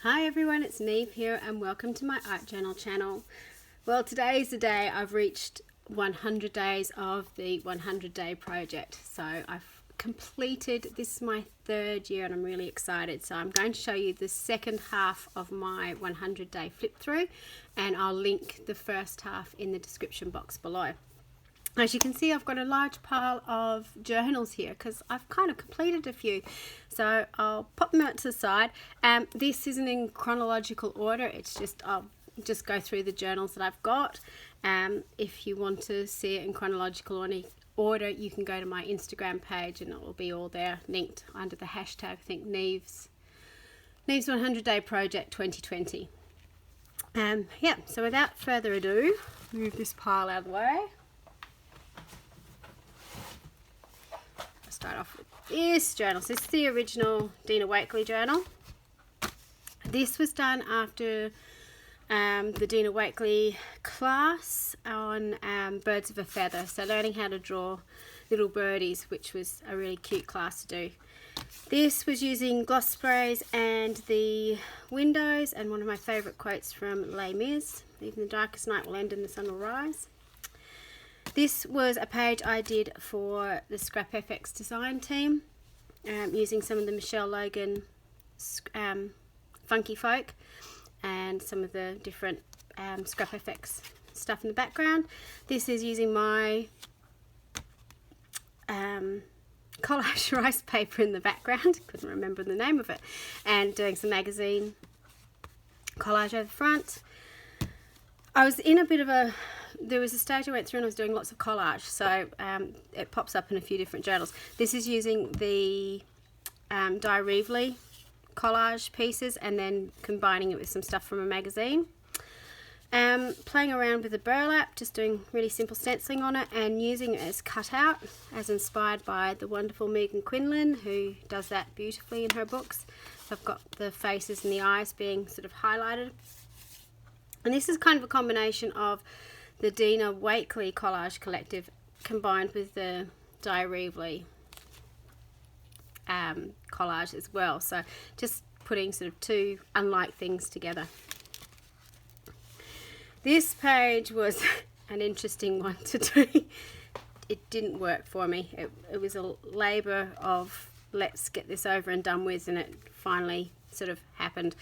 Hi everyone, it's Niamh here and welcome to my art journal channel. Well, today is the day I've reached 100 days of the 100 day project. So I've completed, this is my third year and I'm really excited. So I'm going to show you the second half of my 100 day flip through and I'll link the first half in the description box below. As you can see, I've got a large pile of journals here because I've kind of completed a few. So I'll pop them out to the side. This isn't in chronological order. It's just, I'll just go through the journals that I've got. If you want to see it in chronological order, you can go to my Instagram page and it will be all there linked under the hashtag, I think, Niamh's 100 Day Project 2020. Yeah, so without further ado, move this pile out of the way. Start off with this journal. So this is the original Dina Wakley journal. This was done after the Dina Wakley class on birds of a feather. So learning how to draw little birdies, which was a really cute class to do. This was using gloss sprays and the windows, and one of my favourite quotes from Les Mis, "Even the darkest night will end and the sun will rise." This was a page I did for the Scrap FX design team, using some of the Michelle Logan Funky Folk and some of the different Scrap FX stuff in the background. This is using my collage rice paper in the background, couldn't remember the name of it, and doing some magazine collage over the front. I was in a bit of a, there was a stage I went through and I was doing lots of collage, so it pops up in a few different journals. This is using the Di Reevely collage pieces and then combining it with some stuff from a magazine. Playing around with the burlap, just doing really simple stenciling on it and using it as cutout, as inspired by the wonderful Megan Quinlan, who does that beautifully in her books. So I've got the faces and the eyes being sort of highlighted. And this is kind of a combination of the Dina Wakley Collage Collective combined with the Di Reevely collage as well. So just putting sort of two unlike things together. This page was an interesting one to do. It didn't work for me. It was a labour of let's get this over and done with, and it finally sort of happened.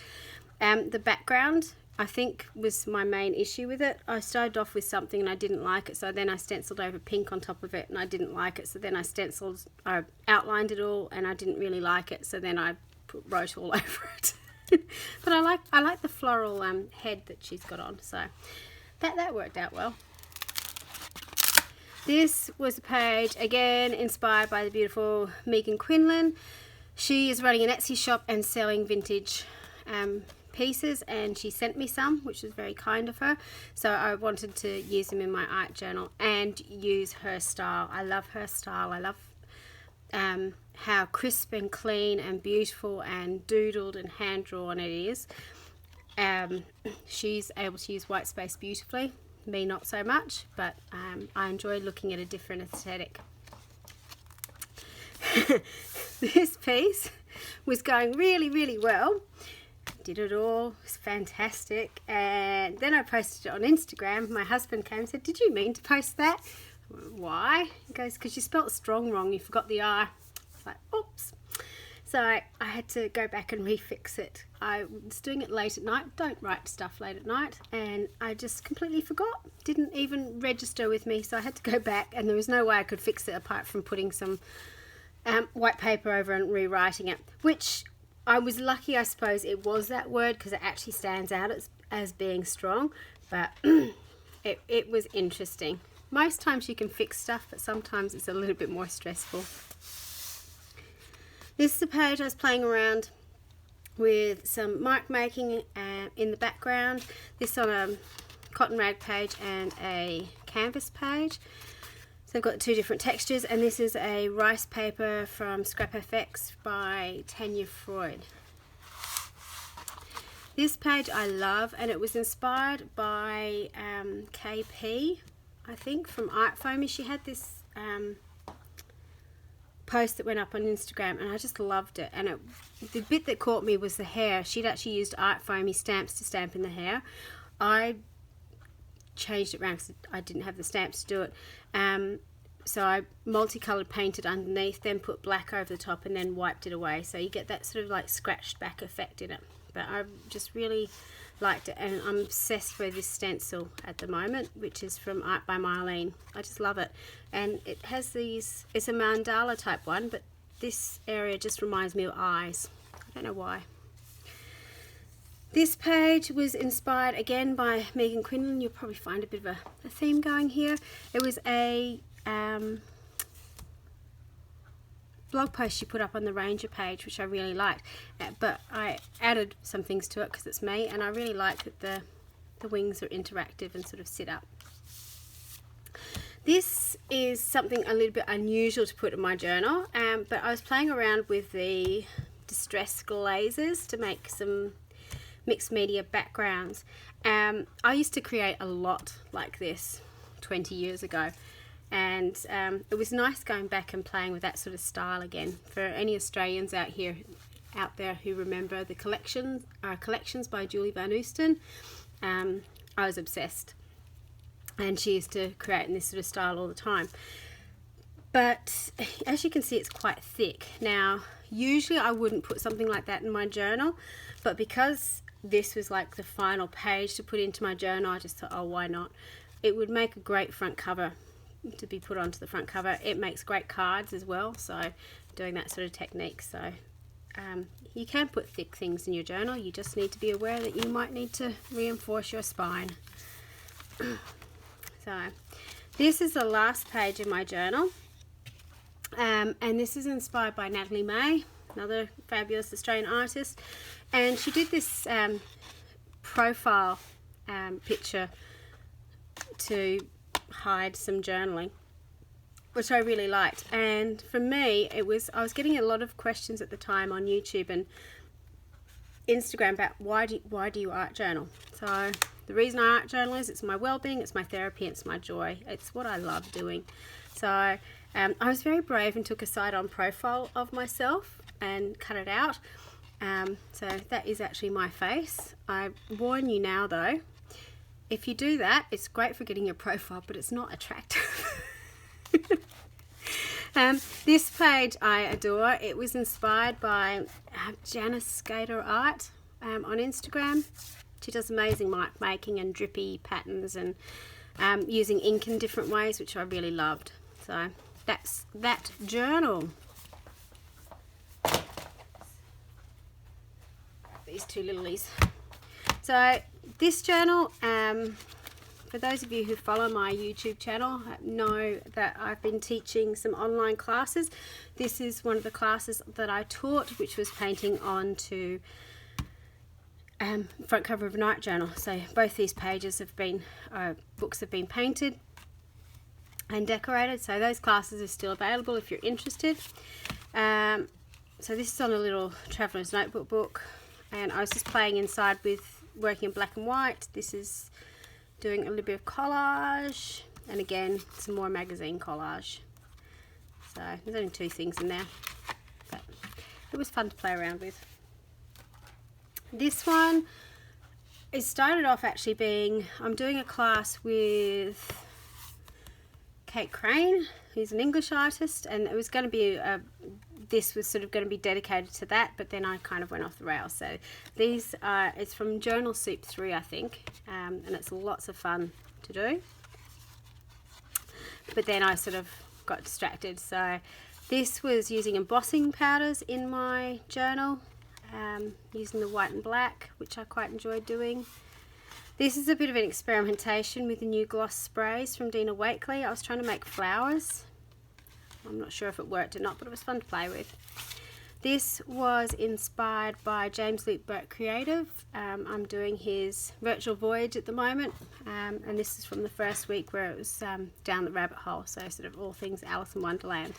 The background, I think, was my main issue with it. I started off with something and I didn't like it, so then I stenciled over pink on top of it and I didn't like it, so then I outlined it all and I didn't really like it, so then I wrote all over it. But I like the floral head that she's got on, so that worked out well. This was a page, again, inspired by the beautiful Megan Quinlan. She is running an Etsy shop and selling vintage pieces, and she sent me some, which was very kind of her, so I wanted to use them in my art journal and use her style. I love her style. I love how crisp and clean and beautiful and doodled and hand drawn it is. She's able to use white space beautifully, me not so much, but I enjoy looking at a different aesthetic. This piece was going really well. Did it all, it was fantastic, and then I posted it on Instagram. My husband came and said, "Did you mean to post that?" Why? He goes, "Because you spelt strong wrong, you forgot the R." I was like, oops. So I had to go back and refix it. I was doing it late at night. Don't write stuff late at night, and I just completely forgot. Didn't even register with me, so I had to go back, and there was no way I could fix it apart from putting some white paper over and rewriting it, which I was lucky, I suppose, it was that word because it actually stands out as being strong, but it was interesting. Most times you can fix stuff, but sometimes it's a little bit more stressful. This is a page I was playing around with some mark making in the background. This on a cotton rag page and a canvas page. So I've got two different textures, and this is a rice paper from Scrap FX by Tanya Freud. This page I love, and it was inspired by KP, I think, from Art Foamy. She had this post that went up on Instagram, and I just loved it. And the bit that caught me was the hair. She'd actually used art foamy stamps to stamp in the hair. I changed it around because I didn't have the stamps to do it. So I multicolored painted underneath, then put black over the top, and then wiped it away. So you get that sort of like scratched back effect in it. But I just really liked it, and I'm obsessed with this stencil at the moment, which is from Art by Mylene. I just love it, and it has these, it's a mandala type one, but this area just reminds me of eyes. I don't know why. This page was inspired again by Megan Quinlan. You'll probably find a bit of a theme going here. It was a blog post she put up on the Ranger page, which I really liked, but I added some things to it because it's me, and I really like that the wings are interactive and sort of sit up. This is something a little bit unusual to put in my journal, but I was playing around with the distress glazes to make some mixed media backgrounds. I used to create a lot like this 20 years ago, and it was nice going back and playing with that sort of style again. For any Australians out there who remember the collections by Julie Van Oosten, I was obsessed, and she used to create in this sort of style all the time. But as you can see, it's quite thick. Now usually I wouldn't put something like that in my journal, but because this was like the final page to put into my journal, I just thought, oh, why not? It would make a great front cover to be put onto the front cover. It makes great cards as well, so doing that sort of technique. So you can put thick things in your journal, you just need to be aware that you might need to reinforce your spine. So this is the last page of my journal, and this is inspired by Natalie May, another fabulous Australian artist, and she did this profile picture to hide some journaling, which I really liked. And for me, I was getting a lot of questions at the time on YouTube and Instagram about why do you art journal. So the reason I art journal is it's my well-being, it's my therapy, it's my joy, it's what I love doing. So I was very brave and took a side-on profile of myself and cut it out. So that is actually my face. I warn you now though, if you do that, it's great for getting your profile, but it's not attractive. This page I adore. It was inspired by Janice Skater Art on Instagram. She does amazing mark making and drippy patterns, and using ink in different ways, which I really loved. So that's that journal. These two lilies. So this journal, for those of you who follow my YouTube channel, know that I've been teaching some online classes. This is one of the classes that I taught, which was painting onto front cover of a night journal. So both these pages have been, books have been painted and decorated. So those classes are still available if you're interested. So this is on a little traveller's notebook book, and I was just playing inside with working in black and white. This is doing a little bit of collage, and again some more magazine collage. So there's only two things in there, but it was fun to play around with. This one, it started off actually being, I'm doing a class with Kate Crane, who's an English artist, and it was going to be this was sort of going to be dedicated to that, but then I kind of went off the rails. So these are, it's from Journal Soup 3, I think, and it's lots of fun to do. But then I sort of got distracted. So this was using embossing powders in my journal, using the white and black, which I quite enjoyed doing. This is a bit of an experimentation with the new gloss sprays from Dina Wakley. I was trying to make flowers. I'm not sure if it worked or not, but it was fun to play with. This was inspired by James Luke Burke Creative. I'm doing his virtual voyage at the moment, and this is from the first week where it was down the rabbit hole, so sort of all things Alice in Wonderland.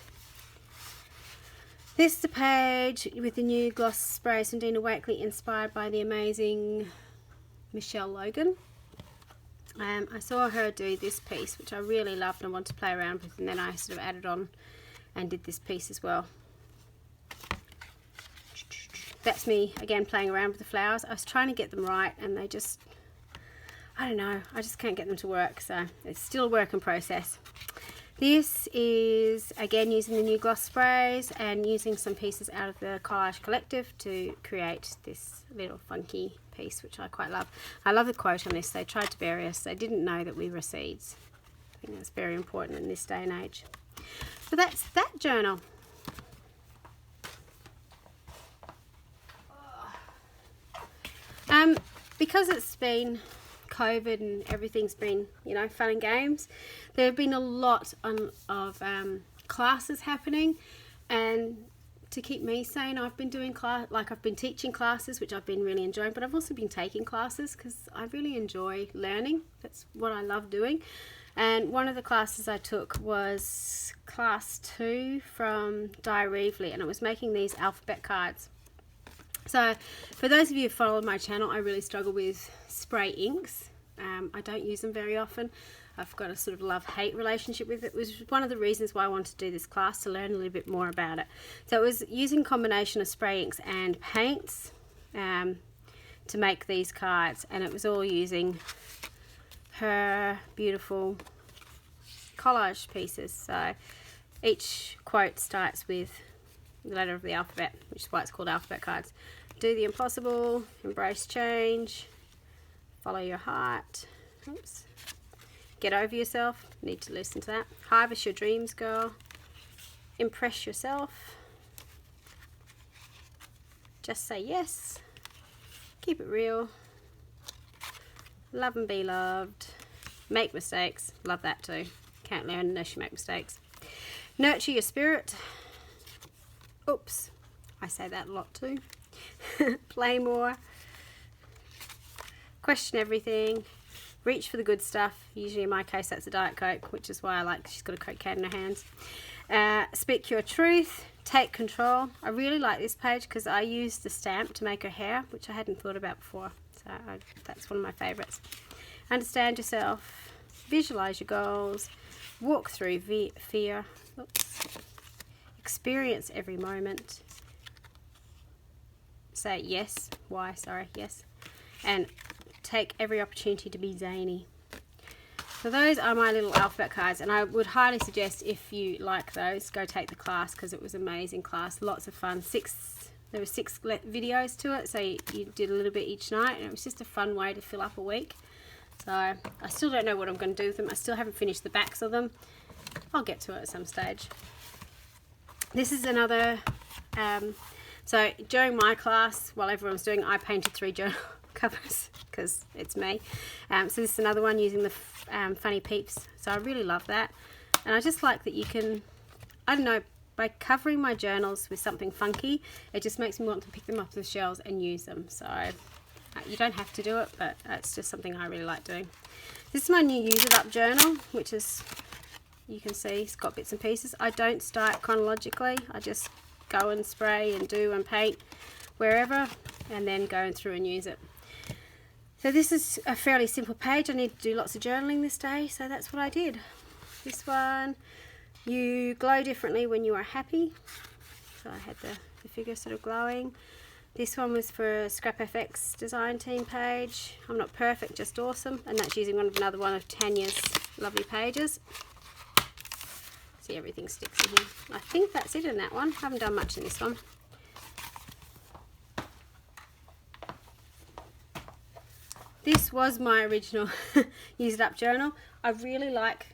This is a page with the new gloss sprays from Dina Wakley, inspired by the amazing Michelle Logan. I saw her do this piece, which I really loved and wanted to play around with, and then I sort of added on and did this piece as well. That's me again playing around with the flowers. I was trying to get them right and they just, I don't know, I just can't get them to work, so it's still a work in process. This is again using the new gloss sprays and using some pieces out of the Collage Collective to create this little funky piece, which I quite love. I love the quote on this: they tried to bury us, they didn't know that we were seeds. I think that's very important in this day and age. So that's that journal. Because it's been COVID and everything's been, you know, fun and games, there have been a lot of classes happening, and to keep me sane, I've been doing I've been teaching classes, which I've been really enjoying, but I've also been taking classes because I really enjoy learning. That's what I love doing. And one of the classes I took was class 2 from Niamh, and it was making these alphabet cards. So for those of you who follow my channel, I really struggle with spray inks. I don't use them very often. I've got a sort of love-hate relationship with it. It was one of the reasons why I wanted to do this class, to learn a little bit more about it. So it was using a combination of spray inks and paints to make these cards, and it was all using her beautiful collage pieces. So each quote starts with the letter of the alphabet, which is why it's called alphabet cards. Do the impossible, embrace change, follow your heart. Oops. Get over yourself, need to listen to that. Harvest your dreams, girl. Impress yourself. Just say yes. Keep it real. Love and be loved. Make mistakes. Love that too. Can't learn unless you make mistakes. Nurture your spirit. Oops. I say that a lot too. Play more. Question everything. Reach for the good stuff. Usually in my case that's a Diet Coke, which is why I like she's got a Coke can in her hands. Speak your truth. Take control. I really like this page because I used the stamp to make her hair, which I hadn't thought about before. So that's one of my favourites. Understand yourself. Visualize your goals. Walk through fear. Oops. Experience every moment. Say yes. Why? Sorry. Yes. And take every opportunity to be zany. So those are my little alphabet cards, and I would highly suggest, if you like those, go take the class because it was an amazing class. Lots of fun. There were 6 videos to it, so you did a little bit each night, and it was just a fun way to fill up a week. So I still don't know what I'm going to do with them. I still haven't finished the backs of them. I'll get to it at some stage. This is another, so during my class, while everyone was doing it, I painted 3 journal covers because it's me. So this is another one using the funny peeps. So I really love that. And I just like that you can, I don't know, by covering my journals with something funky, it just makes me want to pick them up the shelves and use them. So you don't have to do it, but it's just something I really like doing. This is my new Use It Up journal, which is, you can see it's got bits and pieces. I don't start chronologically. I just go and spray and do and paint wherever, and then go through and use it. So this is a fairly simple page. I need to do lots of journaling this day, so that's what I did. This one, you glow differently when you are happy. So I had the figure sort of glowing. This one was for a Scrap FX design team page. I'm not perfect, just awesome. And that's using another one of Tanya's lovely pages. See, everything sticks in here. I think that's it in that one. I haven't done much in this one. This was my original Use It Up journal. I really like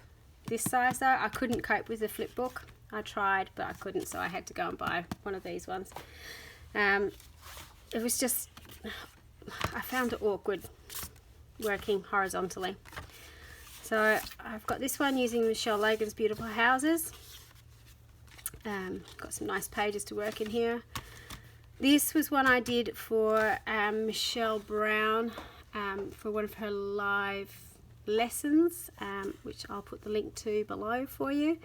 this size though. I couldn't cope with the flip book. I tried, but I couldn't, so I had to go and buy one of these ones. It was just, I found it awkward working horizontally. So I've got this one using Michelle Lagan's Beautiful Houses. Got some nice pages to work in here. This was one I did for Michelle Brown for one of her live lessons, which I'll put the link to below for you.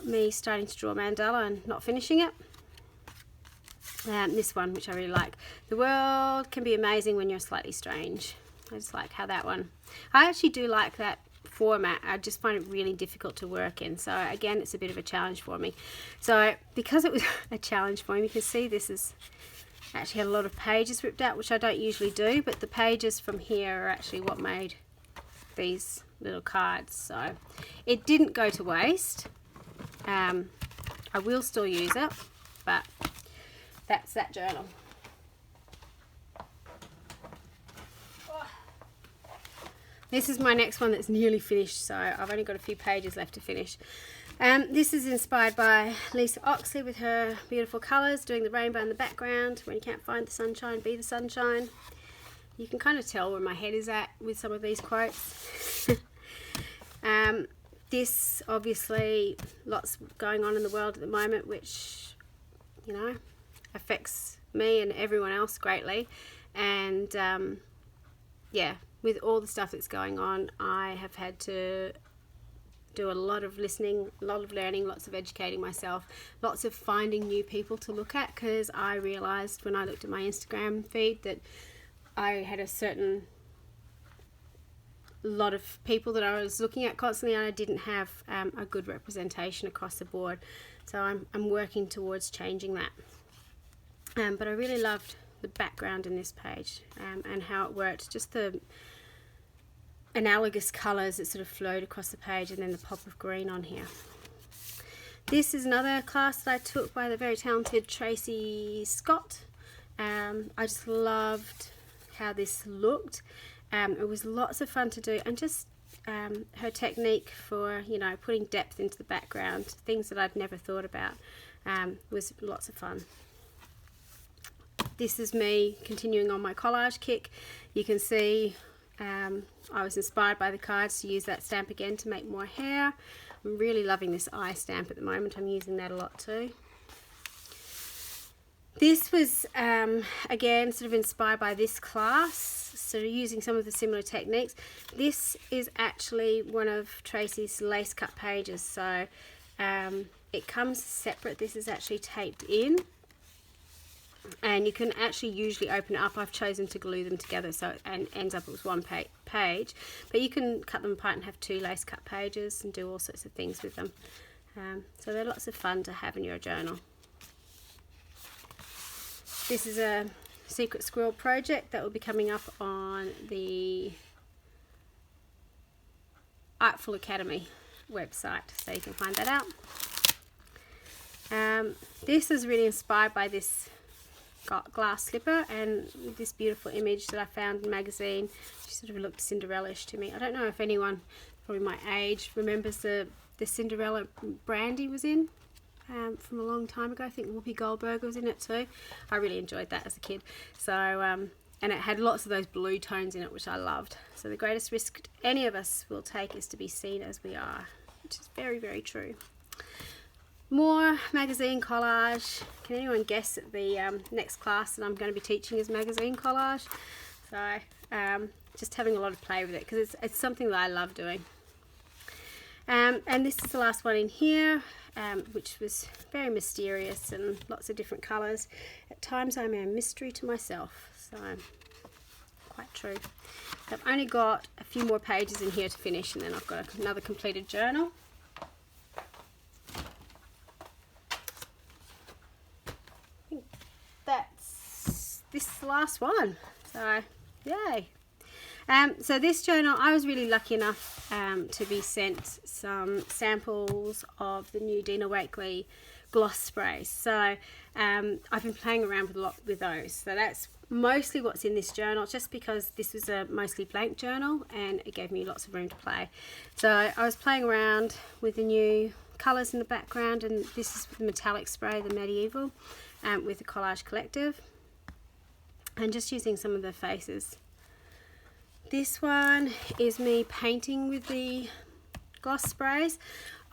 Me starting to draw a mandala and not finishing it. This one, which I really like. The world can be amazing when you're slightly strange. I just like how that one. I actually do like that format, I just find it really difficult to work in. So again, it's a bit of a challenge for me. So because it was a challenge for me, you can see this is actually had a lot of pages ripped out, which I don't usually do, but the pages from here are actually what made these little cards. So it didn't go to waste. I will still use it, but that's that journal. This is my next one that's nearly finished, so I've only got a few pages left to finish. This is inspired by Lisa Oxley with her beautiful colours, doing the rainbow in the background. When you can't find the sunshine, be the sunshine. You can kind of tell where my head is at with some of these quotes. This, obviously, lots going on in the world at the moment, which, you know, affects me and everyone else greatly. And, yeah, with all the stuff that's going on, I have had to do a lot of listening, a lot of learning, lots of educating myself, lots of finding new people to look at, because I realised when I looked at my Instagram feed that I had a certain lot of people that I was looking at constantly, and I didn't have a good representation across the board. So I'm working towards changing that. But I really loved the background in this page and how it worked, just the analogous colours that sort of flowed across the page, and then the pop of green on here. This is another class that I took by the very talented Tracy Scott. I just loved how this looked. It was lots of fun to do, and just her technique for, you know, putting depth into the background, things that I'd never thought about, was lots of fun. This is me continuing on my collage kick. You can see I was inspired by the cards to use that stamp again to make more hair. I'm really loving this eye stamp at the moment. I'm using that a lot too. This was, again, sort of inspired by this class, sort of using some of the similar techniques. This is actually one of Tracy's lace cut pages, so it comes separate. This is actually taped in, and you can actually usually open it up. I've chosen to glue them together so it ends up as one page, but you can cut them apart and have two lace cut pages and do all sorts of things with them. So they're lots of fun to have in your journal. This is a secret squirrel project that will be coming up on the Artful Academy website, so you can find that out. This is really inspired by this glass slipper and this beautiful image that I found in a magazine. She sort of looked Cinderella-ish to me. I don't know if anyone, probably my age, remembers the Cinderella Brandy was in. From a long time ago. I think Whoopi Goldberg was in it too. I really enjoyed that as a kid. So, and it had lots of those blue tones in it, which I loved. So the greatest risk any of us will take is to be seen as we are, which is very, very true. More magazine collage. Can anyone guess that the next class that I'm going to be teaching is magazine collage? So, just having a lot of play with it, because it's something that I love doing. And this is the last one in here, which was very mysterious and lots of different colours. At times I'm a mystery to myself, so quite true. I've only got a few more pages in here to finish, and then I've got another completed journal. I think this is the last one, so yay. So this journal, I was really lucky enough to be sent some samples of the new Dina wakley gloss sprays. So I've been playing around a lot with those. So that's mostly what's in this journal, just because this was a mostly blank journal and it gave me lots of room to play. So I was playing around with the new colours in the background, and this is the metallic spray, the Medieval, with the Collage Collective, and just using some of the faces. This one is me painting with the gloss sprays.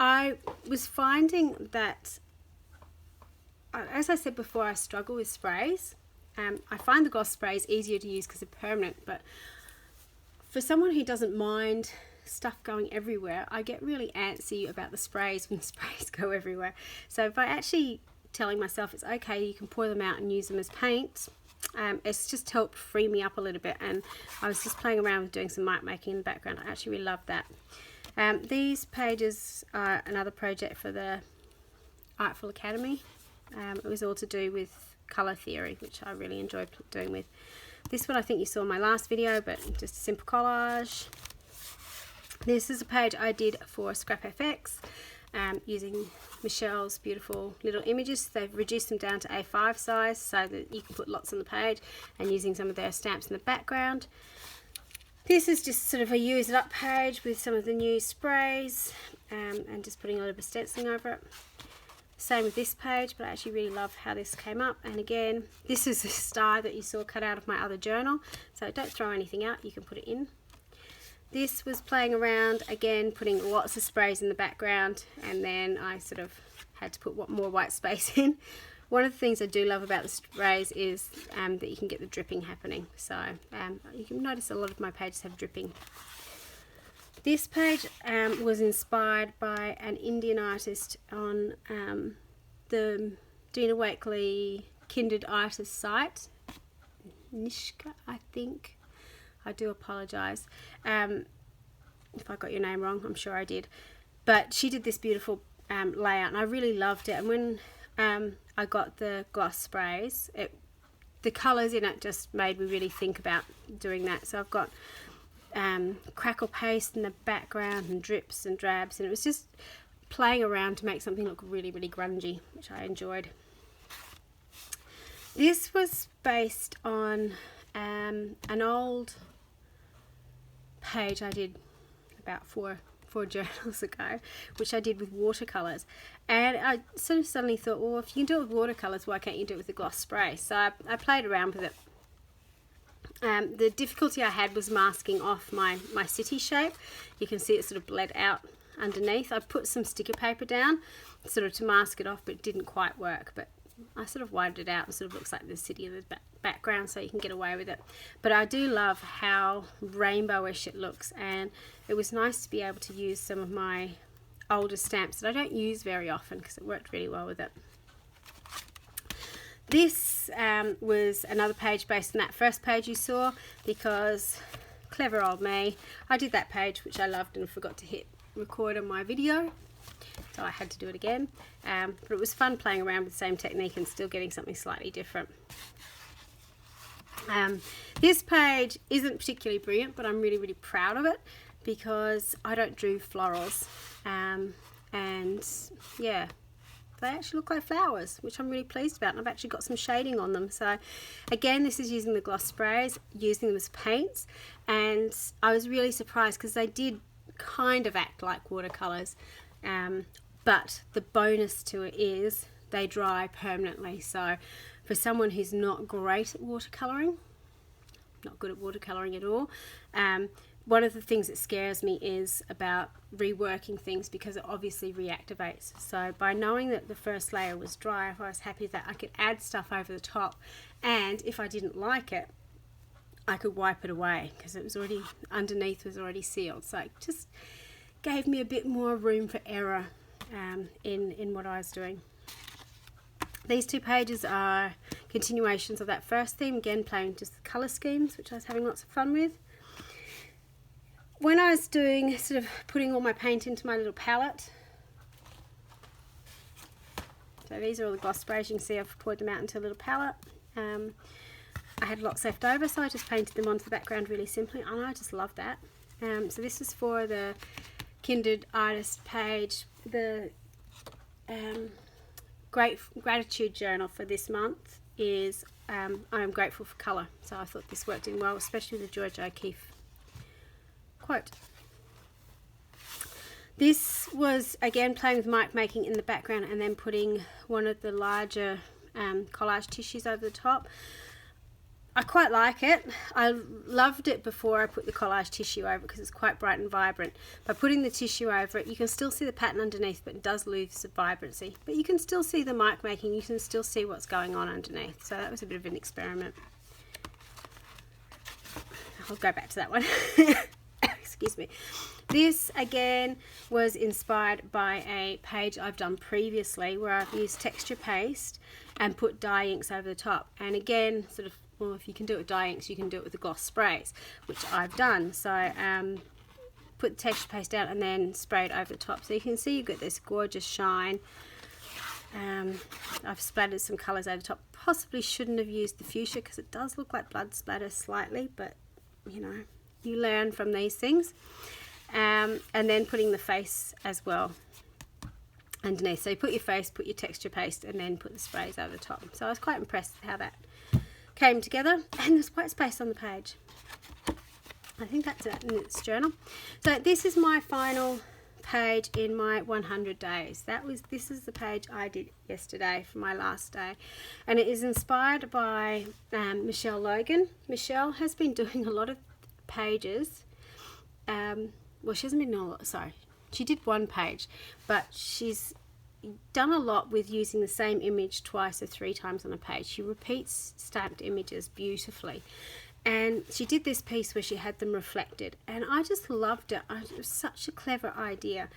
I was finding that, as I said before, I struggle with sprays. I find the gloss sprays easier to use because they're permanent, but for someone who doesn't mind stuff going everywhere, I get really antsy about the sprays when the sprays go everywhere. So by actually telling myself it's okay, you can pour them out and use them as paint, it's just helped free me up a little bit. And I was just playing around with doing some mark making in the background. I actually really love that. These pages are another project for the Artful Academy. It was all to do with colour theory, which I really enjoyed doing with. This one I think you saw in my last video, but just a simple collage. This is a page I did for Scrap FX, using Michelle's beautiful little images. They've reduced them down to A5 size so that you can put lots on the page, and using some of their stamps in the background. This is just sort of a use it up page with some of the new sprays, and just putting a little bit of stenciling over it. Same with this page, but I actually really love how this came up. And again, this is a star that you saw cut out of my other journal, so don't throw anything out, you can put it in. This was playing around, again putting lots of sprays in the background, and then I sort of had to put more white space in. One of the things I do love about the sprays is that you can get the dripping happening. So you can notice a lot of my pages have dripping. This page was inspired by an Indian artist on the Dina wakley Kindred Artist site. Nishka, I think. I do apologise if I got your name wrong. I'm sure I did. But she did this beautiful layout, and I really loved it. And when I got the gloss sprays, the colours in it just made me really think about doing that. So I've got crackle paste in the background and drips and drabs, and it was just playing around to make something look really, really grungy, which I enjoyed. This was based on an old page I did about four journals ago, which I did with watercolours, and I sort of suddenly thought, well, if you can do it with watercolours, why can't you do it with the gloss spray? So I played around with it. The difficulty I had was masking off my city shape. You can see it sort of bled out underneath. I put some sticker paper down sort of to mask it off, but it didn't quite work. But I sort of widened it out and sort of looks like the city in the background, so you can get away with it. But I do love how rainbowish it looks, and it was nice to be able to use some of my older stamps that I don't use very often because it worked really well with it. This was another page based on that first page you saw, because clever old me, I did that page which I loved and forgot to hit record on my video, so I had to do it again. But it was fun playing around with the same technique and still getting something slightly different. This page isn't particularly brilliant, but I'm really, really proud of it because I don't do florals, and yeah, they actually look like flowers, which I'm really pleased about, and I've actually got some shading on them. So again, this is using the gloss sprays, using them as paints, and I was really surprised because they did kind of act like watercolours, but the bonus to it is they dry permanently. So for someone who's not great at watercolouring, not good at watercolouring at all, one of the things that scares me is about reworking things because it obviously reactivates. So by knowing that the first layer was dry, I was happy that I could add stuff over the top, and if I didn't like it, I could wipe it away because it was already, underneath was already sealed. So it just gave me a bit more room for error in what I was doing. These two pages are continuations of that first theme, again playing just the colour schemes, which I was having lots of fun with. When I was doing, sort of putting all my paint into my little palette, so these are all the gloss sprays, you can see I've poured them out into a little palette. I had lots left over, so I just painted them onto the background really simply, and I just love that. So this is for the Kindred Artist page. The gratitude journal for this month is I am grateful for colour, so I thought this worked in well, especially with the George O'Keeffe quote. This was again playing with mark making in the background and then putting one of the larger collage tissues over the top. I quite like it. I loved it before I put the collage tissue over it because it's quite bright and vibrant. By putting the tissue over it, you can still see the pattern underneath, but it does lose the vibrancy. But you can still see the mark making, you can still see what's going on underneath. So that was a bit of an experiment. I'll go back to that one. Excuse me. This again was inspired by a page I've done previously where I've used texture paste and put dye inks over the top. And again, sort of, well, if you can do it with dye inks, you can do it with the gloss sprays, which I've done. So put put the texture paste down and then spray it over the top. So you can see you've got this gorgeous shine. I've splattered some colours over the top. Possibly shouldn't have used the fuchsia because it does look like blood splatter slightly, but you know, you learn from these things. And then putting the face as well underneath. So you put your face, put your texture paste, and then put the sprays over the top. So I was quite impressed with how that came together. And there's white space on the page. I think that's it in its journal. So this is my final page in my 100 days. This is the page I did yesterday for my last day, and it is inspired by Michelle Logan. Michelle has been doing a lot of pages. Well, she hasn't been doing a lot, sorry. She did one page, but she's done a lot with using the same image twice or three times on a page. She repeats stamped images beautifully. And she did this piece where she had them reflected, and I just loved it. It was such a clever idea.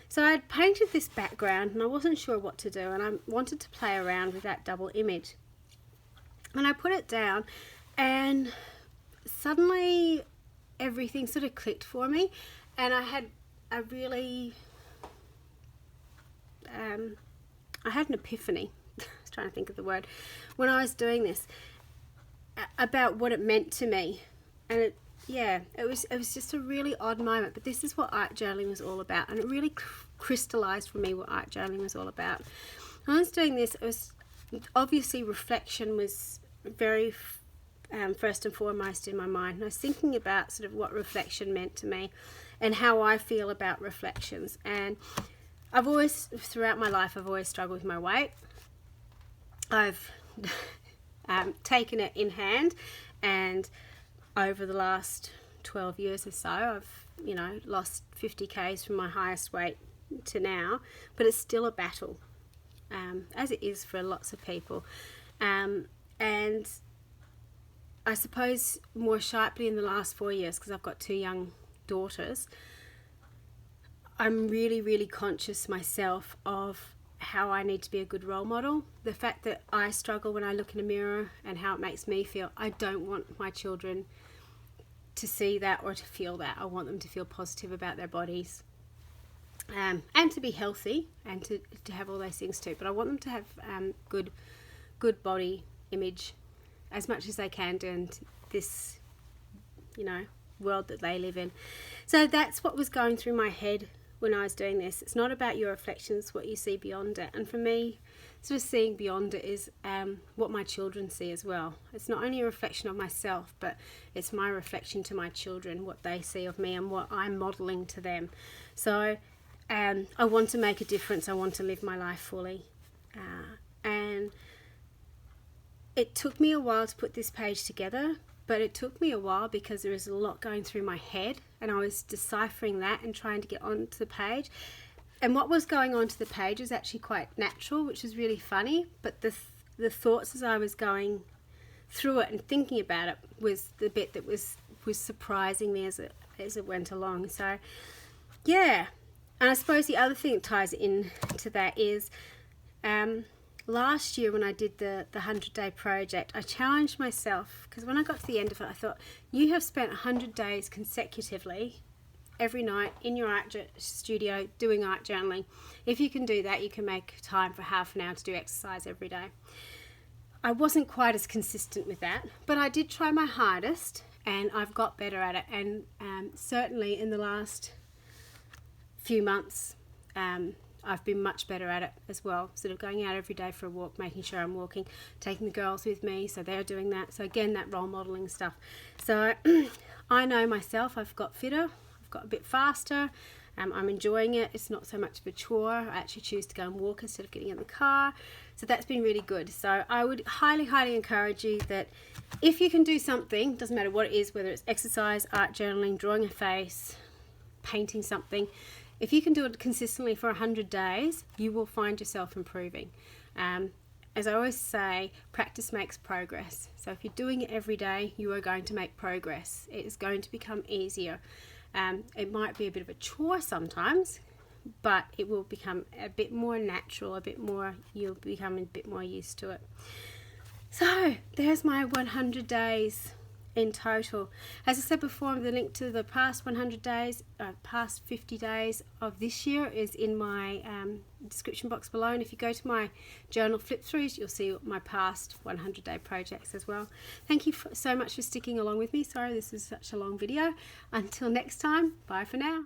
So I had painted this background and I wasn't sure what to do, and I wanted to play around with that double image. And I put it down, and suddenly everything sort of clicked for me, and I had a really I had an epiphany. I was trying to think of the word when I was doing this, about what it meant to me. And it was just a really odd moment, but this is what art journaling was all about, and it really crystallized for me what art journaling was all about. When I was doing this, it was obviously reflection was very first and foremost in my mind, and I was thinking about sort of what reflection meant to me and how I feel about reflections. And I've always, throughout my life, I've always struggled with my weight. I've taken it in hand, and over the last 12 years or so, I've, you know, lost 50 k's from my highest weight to now, but it's still a battle, as it is for lots of people. And I suppose more sharply in the last 4 years, because I've got two young daughters, I'm really, really conscious myself of how I need to be a good role model. The fact that I struggle when I look in a mirror and how it makes me feel, I don't want my children to see that or to feel that. I want them to feel positive about their bodies, and to be healthy, and to have all those things too. But I want them to have good body image as much as they can in this, you know, world that they live in. So that's what was going through my head when I was doing this. It's not about your reflections, what you see beyond it. And for me, sort of seeing beyond it is what my children see as well. It's not only a reflection of myself, but it's my reflection to my children, what they see of me and what I'm modelling to them. So I want to make a difference. I want to live my life fully. And it took me a while to put this page together, but it took me a while because there was a lot going through my head, and I was deciphering that and trying to get onto the page. And what was going onto the page was actually quite natural, which was really funny, but the thoughts as I was going through it and thinking about it was the bit that was surprising me as it went along. So yeah. And I suppose the other thing that ties into that is last year when I did the 100-day project, I challenged myself, because when I got to the end of it, I thought, you have spent 100 days consecutively every night in your art studio doing art journaling. If you can do that, you can make time for half an hour to do exercise every day. I wasn't quite as consistent with that, but I did try my hardest, and I've got better at it. And certainly in the last few months, I've been much better at it as well, sort of going out every day for a walk, making sure I'm walking, taking the girls with me, so they're doing that. So again, that role modelling stuff. So I know myself, I've got fitter, I've got a bit faster, I'm enjoying it. It's not so much of a chore. I actually choose to go and walk instead of getting in the car. So that's been really good. So I would highly, highly encourage you that if you can do something, doesn't matter what it is, whether it's exercise, art journaling, drawing a face, painting something, if you can do it consistently for 100 days, you will find yourself improving. As I always say, practice makes progress. So if you're doing it every day, you are going to make progress. It is going to become easier. It might be a bit of a chore sometimes, but it will become a bit more natural, you'll become a bit more used to it. So there's my 100 days in total. As I said before, the link to the past 100 days, past 50 days of this year is in my description box below, and if you go to my journal flip throughs, you'll see my past 100-day projects as well. Thank you so much for sticking along with me. Sorry this is such a long video. Until next time, bye for now.